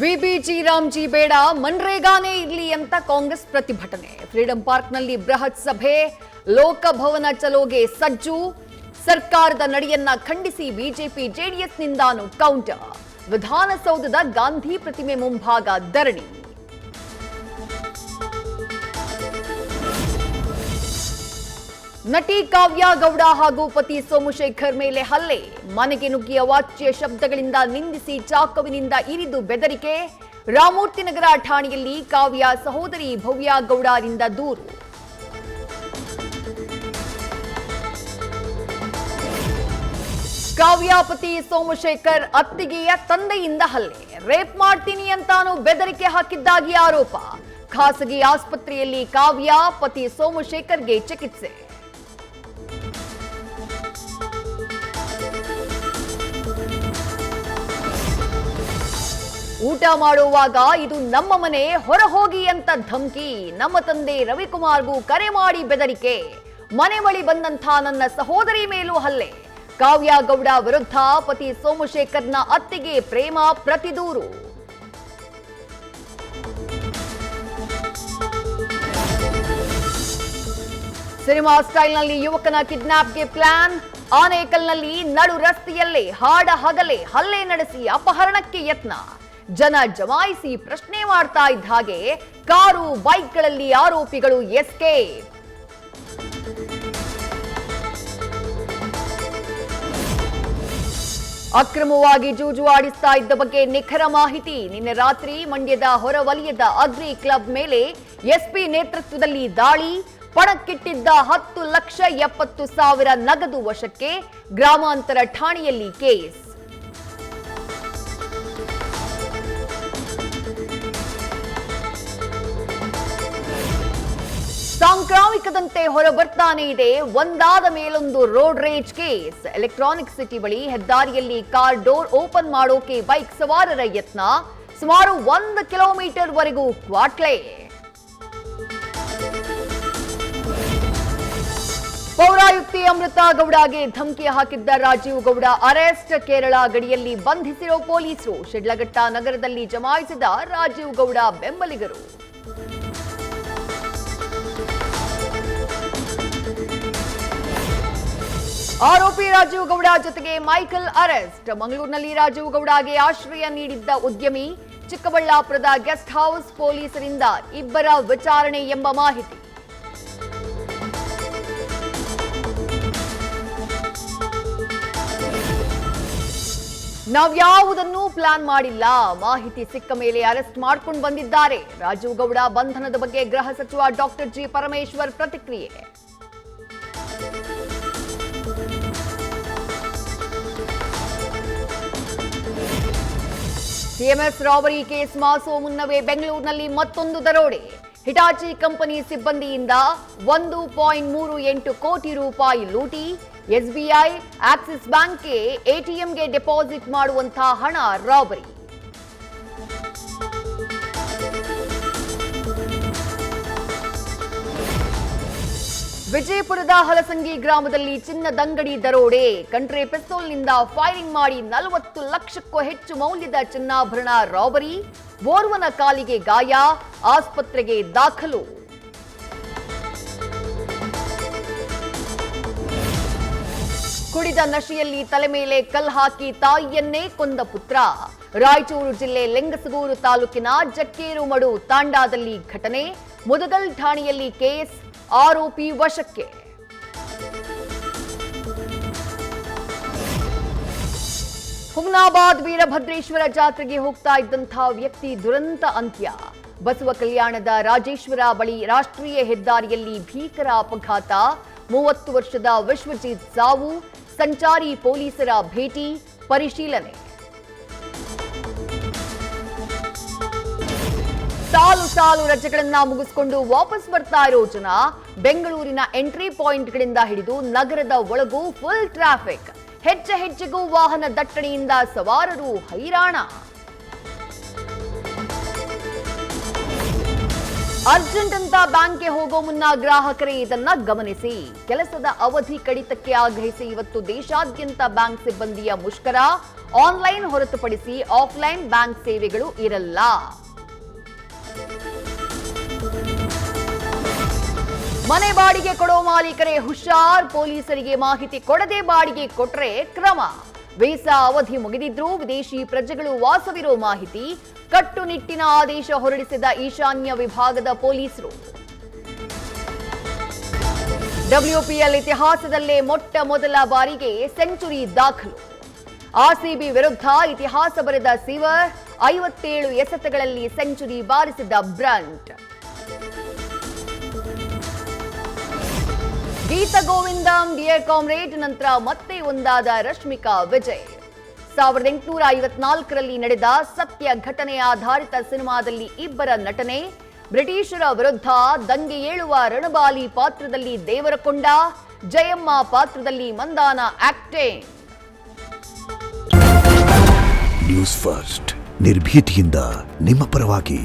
VBG Ramji ಬೇಡ ಮನ್ರೇಗಾನೇ ಇರ್ಲಿ ಅಂತ ಕಾಂಗ್ರೆಸ್ ಪ್ರತಿಭಟನೆ. ಫ್ರೀಡಂ ಪಾರ್ಕ್ನಲ್ಲಿ ಬೃಹತ್ ಸಭೆ, ಲೋಕಭವನ ಚಲೋಗೆ ಸಜ್ಜು. ಸರ್ಕಾರದ ನಡೆಯನ್ನ ಖಂಡಿಸಿ ಬಿಜೆಪಿ ಜೆಡಿಎಸ್ನಿಂದಾನು ಕೌಂಟರ್. ವಿಧಾನಸೌಧದ ಗಾಂಧಿ ಪ್ರತಿಮೆ ಮುಂಭಾಗ ಧರಣಿ. ನಟಿ ಕಾವ್ಯ ಗೌಡ ಹಾಗೂ ಪತಿ ಸೋಮಶೇಖರ್ ಮೇಲೆ ಹಲ್ಲೆ. ಮನೆಗೆ ನುಗ್ಗಿಯ ವಾಚ್ಯ ಶಬ್ದಗಳಿಂದ ನಿಂದಿಸಿ ಚಾಕುವಿನಿಂದ ಇರಿದು ಬೆದರಿಕೆ. ರಾಮಮೂರ್ತಿನಗರ ಠಾಣೆಯಲ್ಲಿ ಕಾವ್ಯ ಸಹೋದರಿ ಭವ್ಯ ಗೌಡರಿಂದ ದೂರು. ಕಾವ್ಯ ಪತಿ ಸೋಮಶೇಖರ್ ಅತ್ತಿಗೆಯ ತಂದೆಯಿಂದ ಹಲ್ಲೆ. ರೇಪ್ ಮಾಡ್ತೀನಿ ಅಂತಾನು ಬೆದರಿಕೆ ಹಾಕಿದ್ದಾಗಿ ಆರೋಪ. ಖಾಸಗಿ ಆಸ್ಪತ್ರೆಯಲ್ಲಿ ಕಾವ್ಯ ಪತಿ ಸೋಮಶೇಖರ್ಗೆ ಚಿಕಿತ್ಸೆ. ಊಟ ಮಾಡುವಾಗ ಇದು ನಮ್ಮ ಮನೆ, ಹೊರ ಹೋಗಿ ಅಂತ ಧಮಕಿ. ನಮ್ಮ ತಂದೆ ರವಿಕುಮಾರ್ಗೂ ಕರೆ ಮಾಡಿ ಬೆದರಿಕೆ. ಮನೆ ಬಳಿ ಬಂದಂಥ ನನ್ನ ಸಹೋದರಿ ಮೇಲೂ ಹಲ್ಲೆ. ಕಾವ್ಯ ಗೌಡ ವಿರುದ್ಧ ಪತಿ ಸೋಮಶೇಖರ್ನ ಅತ್ತಿಗೆ ಪ್ರೇಮ ಪ್ರತಿದೂರು. ಸಿನಿಮಾ ಸ್ಟೈಲ್ನಲ್ಲಿ ಯುವಕನ ಕಿಡ್ನಾಪ್ಗೆ ಪ್ಲಾನ್. ಆನೇಕಲ್ನಲ್ಲಿ ನಡು ರಸ್ತೆಯಲ್ಲೇ ಹಾಡ ಹಗಲೇ ಹಲ್ಲೆ ನಡೆಸಿ ಅಪಹರಣಕ್ಕೆ ಯತ್ನ. ಜನ ಜಮಾಯಿಸಿ ಪ್ರಶ್ನೆ ಮಾಡ್ತಾ ಇದ್ದ ಹಾಗೆ ಕಾರು ಬೈಕ್ಗಳಲ್ಲಿ ಆರೋಪಿಗಳು ಎಸ್ಕೇಪ್. ಅಕ್ರಮವಾಗಿ ಜೂಜು ಆಡಿಸ್ತಾ ಇದ್ದ ಬಗ್ಗೆ ನಿಖರ ಮಾಹಿತಿ. ನಿನ್ನೆ ರಾತ್ರಿ ಮಂಡ್ಯದ ಹೊರವಲಯದ ಅಗ್ರಿ ಕ್ಲಬ್ ಮೇಲೆ ಎಸ್ಪಿ ನೇತೃತ್ವದಲ್ಲಿ ದಾಳಿ. ಪಣಕ್ಕಿಟ್ಟಿದ್ದ 10,70,000 ನಗದು ವಶಕ್ಕೆ. ಗ್ರಾಮಾಂತರ ಠಾಣೆಯಲ್ಲಿ ಕೇಸ್. ಸಾಂಕ್ರಾಮಿಕದಂತೆ ಹೊರಬರ್ತಾನೆ ಇದೆ ಒಂದಾದ ಮೇಲೊಂದು ರೋಡ್ ರೇಜ್ ಕೇಸ್. ಎಲೆಕ್ಟ್ರಾನಿಕ್ ಸಿಟಿ ಬಳಿ ಹೆದ್ದಾರಿಯಲ್ಲಿ ಕಾರ್ ಡೋರ್ ಓಪನ್ ಮಾಡೋಕೆ ಬೈಕ್ ಸವಾರರ ಯತ್ನ. ಸುಮಾರು 1 ಕಿಲೋಮೀಟರ್ ವರೆಗೂ ಕ್ವಾಟ್ಲೆ. ಪೌರಾಯುಕ್ತಿ ಅಮೃತ ಗೌಡಗೆ ಧಮಕಿ ಹಾಕಿದ್ದ ರಾಜೀವ್ ಗೌಡ ಅರೆಸ್ಟ್. ಕೇರಳ ಗಡಿಯಲ್ಲಿ ಬಂಧಿಸಿರೋ ಪೊಲೀಸರು. ಶಿಡ್ಲಘಟ್ಟ ನಗರದಲ್ಲಿ ಜಮಾಯಿಸಿದ ರಾಜೀವ್ ಗೌಡ ಬೆಂಬಲಿಗರು. ಆರೋಪಿ ರಾಜೀವ್ ಗೌಡ ಜೊತೆಗೆ ಮೈಕಲ್ ಅರೆಸ್ಟ್. ಮಂಗಳೂರಿನಲ್ಲಿ ರಾಜೀವ್ ಗೌಡಗೆ ಆಶ್ರಯ ನೀಡಿದ್ದ ಉದ್ಯಮಿ. ಚಿಕ್ಕಬಳ್ಳಾಪುರದ ಗೆಸ್ಟ್ ಹೌಸ್ ಪೊಲೀಸರಿಂದ ಇಬ್ಬರ ವಿಚಾರಣೆ ಎಂಬ ಮಾಹಿತಿ. ನಾವ್ಯಾವುದನ್ನೂ ಪ್ಲಾನ್ ಮಾಡಿಲ್ಲ. ಮಾಹಿತಿ ಸಿಕ್ಕ ಮೇಲೆ ಅರೆಸ್ಟ್ ಮಾಡ್ಕೊಂಡು ಬಂದಿದ್ದಾರೆ. ರಾಜೀವ್ ಗೌಡ ಬಂಧನದ ಬಗ್ಗೆ ಗೃಹ ಸಚಿವ ಡಾಕ್ಟರ್ ಜಿ ಪರಮೇಶ್ವರ್ ಪ್ರತಿಕ್ರಿಯೆ. ಸಿಎಂಎಸ್ ರಾಬರಿ ಕೇಸ್ ಮಾಸೋ ಮುನ್ನವೇ ಬೆಂಗಳೂರಿನಲ್ಲಿ ಮತ್ತೊಂದು ದರೋಡೆ. ಹಿಟಾಚಿ ಕಂಪನಿ ಸಿಬ್ಬಂದಿಯಿಂದ 1.38 ಕೋಟಿ ರೂಪಾಯಿ ಲೂಟಿ. ಎಸ್ಬಿಐ, ಆಕ್ಸಿಸ್ ಬ್ಯಾಂಕ್ಗೆ ಎಟಿಎಂಗೆ ಡೆಪಾಸಿಟ್ ಮಾಡುವಂತಹ ಹಣ ರಾಬರಿ. ವಿಜಯಪುರದ ಹಲಸಂಗಿ ಗ್ರಾಮದಲ್ಲಿ ಚಿನ್ನದಂಗಡಿ ದರೋಡೆ. ಕಂಟ್ರೆ ಪಿಸ್ತೂಲ್ನಿಂದ ಫೈರಿಂಗ್ ಮಾಡಿ 40 ಲಕ್ಷಕ್ಕೂ ಹೆಚ್ಚು ಮೌಲ್ಯದ ಚಿನ್ನಾಭರಣ ರಾಬರಿ. ಓರ್ವನ ಕಾಲಿಗೆ ಗಾಯ, ಆಸ್ಪತ್ರೆಗೆ ದಾಖಲು. ಕುಡಿದ ನಶೆಯಲ್ಲಿ ತಲೆ ಮೇಲೆ ಕಲ್ಲು ಹಾಕಿ ತಾಯಿಯನ್ನೇ ಕೊಂದ ಪುತ್ರ. ರಾಯಚೂರು ಜಿಲ್ಲೆ ಲಿಂಗಸಗೂರು ತಾಲೂಕಿನ ಜಕ್ಕೇರುಮಡು ತಾಂಡಾದಲ್ಲಿ ಘಟನೆ. ಮುದಗಲ್ ಠಾಣೆಯಲ್ಲಿ ಕೇಸ್. ಆರೋಪಿ ವಶಕ್ಕೆ. ಹುಮ್ನಾಬಾದ್ ವೀರಭದ್ರೇಶ್ವರ ಜಾತ್ರೆಗೆ ಹೋಗ್ತಾ ಇದ್ದಂತಹ ವ್ಯಕ್ತಿ ದುರಂತ ಅಂತ್ಯ. ಬಸವ ಕಲ್ಯಾಣದ ರಾಜೇಶ್ವರ ಬಳಿ ರಾಷ್ಟ್ರೀಯ ಹೆದ್ದಾರಿಯಲ್ಲಿ ಭೀಕರ ಅಪಘಾತ. 30 ವರ್ಷದ ವಿಶ್ವಜಿತ್ ಸಾವು. ಸಂಚಾರಿ ಪೊಲೀಸರ ಭೇಟಿ, ಪರಿಶೀಲನೆ. ಸಾಲು ರಜೆಗಳನ್ನ ಮುಗಿಸಿಕೊಂಡು ವಾಪಸ್ ಬರ್ತಾ ಇರೋ ಜನ. ಬೆಂಗಳೂರಿನ ಎಂಟ್ರಿ ಪಾಯಿಂಟ್ಗಳಿಂದ ಹಿಡಿದು ನಗರದ ಒಳಗೂ ಫುಲ್ ಟ್ರಾಫಿಕ್. ಹೆಜ್ಜೆಗೂ ವಾಹನ ದಟ್ಟಣೆಯಿಂದ ಸವಾರರು ಹೈರಾಣ. ಅರ್ಜೆಂಟ್ ಅಂತ ಬ್ಯಾಂಕ್ಗೆ ಹೋಗೋ ಮುನ್ನ ಗ್ರಾಹಕರೇ ಇದನ್ನ ಗಮನಿಸಿ. ಕೆಲಸದ ಅವಧಿ ಕಡಿತಕ್ಕೆ ಆಗ್ರಹಿಸಿ ಇವತ್ತು ದೇಶಾದ್ಯಂತ ಬ್ಯಾಂಕ್ ಸಿಬ್ಬಂದಿಯ ಮುಷ್ಕರ. ಆನ್ಲೈನ್ ಹೊರತುಪಡಿಸಿ ಆಫ್ಲೈನ್ ಬ್ಯಾಂಕ್ ಸೇವೆಗಳು ಇರಲ್ಲ. ಮನೆ ಬಾಡಿಗೆ ಕೊಡೋ ಮಾಲೀಕರೇ ಹುಷಾರ್. ಪೊಲೀಸರಿಗೆ ಮಾಹಿತಿ ಕೊಡದೆ ಬಾಡಿಗೆ ಕೊಟ್ರೆ ಕ್ರಮ. ವೀಸಾ ಅವಧಿ ಮುಗಿದಿದ್ರೂ ವಿದೇಶಿ ಪ್ರಜೆಗಳು ವಾಸವಿರೋ ಮಾಹಿತಿ. ಕಟ್ಟುನಿಟ್ಟಿನ ಆದೇಶ ಹೊರಡಿಸಿದ ಈಶಾನ್ಯ ವಿಭಾಗದ ಪೊಲೀಸರು. WPL ಇತಿಹಾಸದಲ್ಲೇ ಮೊಟ್ಟ ಮೊದಲ ಬಾರಿಗೆ ಸೆಂಚುರಿ ದಾಖಲು. RCB ವಿರುದ್ಧ ಇತಿಹಾಸ ಬರೆದ ಸಿವರ್. 57 ಎಸೆತಗಳಲ್ಲಿ ಸೆಂಚುರಿ ಬಾರಿಸಿದ ಬ್ರಂಟ್. ಗೀತ ಗೋವಿಂದಂ ಡಿಯರ್ ಕಾಮ್ರೇಡ್ ನಂತರ ಮತ್ತೆ ಒಂದಾದ ರಶ್ಮಿಕಾ ವಿಜಯ್. 1854ರಲ್ಲಿ ನಡೆದ ಸತ್ಯ ಘಟನೆ ಆಧಾರಿತ ಸಿನಿಮಾದಲ್ಲಿ ಇಬ್ಬರ ನಟನೆ. ಬ್ರಿಟಿಷರ ವಿರುದ್ಧ ದಂಗೆ ಏಳುವ ರಣಬಾಲಿ ಪಾತ್ರದಲ್ಲಿ ದೇವರಕೊಂಡ, ಜಯಮ್ಮ ಪಾತ್ರದಲ್ಲಿ ಮಂದಾನ ಆಕ್ಟಿಂಗ್. ನ್ಯೂಸ್ ಫಸ್ಟ್ ನಿರ್ಭೀತಿಯಿಂದ ನಿಮ್ಮ ಪರವಾಗಿ.